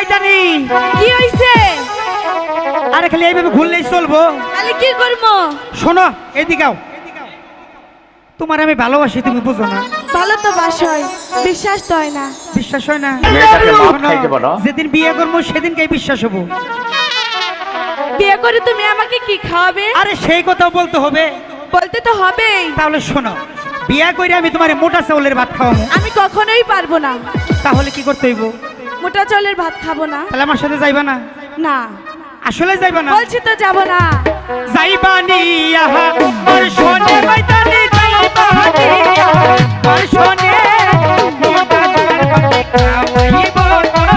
শয়তানি কি হইছে? আরে খালি এইভাবে ঘুরলেই চলবো? তাহলে কি করবো? শোনো এদিকেও, তোমার আমি ভালোবাসি তুমি বুঝো না? ভালো তো বাসয়, বিশ্বাস তো হয় না। বিশ্বাস হয় না? মেয়েটাকে মাপ খাইতে বলো। যেদিন বিয়ে করবো সেদিনকে বিশ্বাস হবো। বিয়ে করে তুমি আমাকে কি খাওয়াবে? আরে সেই কথাও বলতে হবে। বলতে তো হবেই। তাহলে শোনো, বিয়ে করে আমি তোমার মোটা চাউলের ভাত খাওয়াবো। আমি কখনোই পারবো না। তাহলে কি করতে হইব? মোটা চাউলের ভাত খাবো না। তাহলে আমার সাথে যাইবা না? না। আসলে যাইবা না? বলছি তো যাব না। যাইবানি আহা আর শোনে বাইতানি যাইবানি আর শোনে মোটা চাউলের ভাত খাওয়াইব আমি যাব না।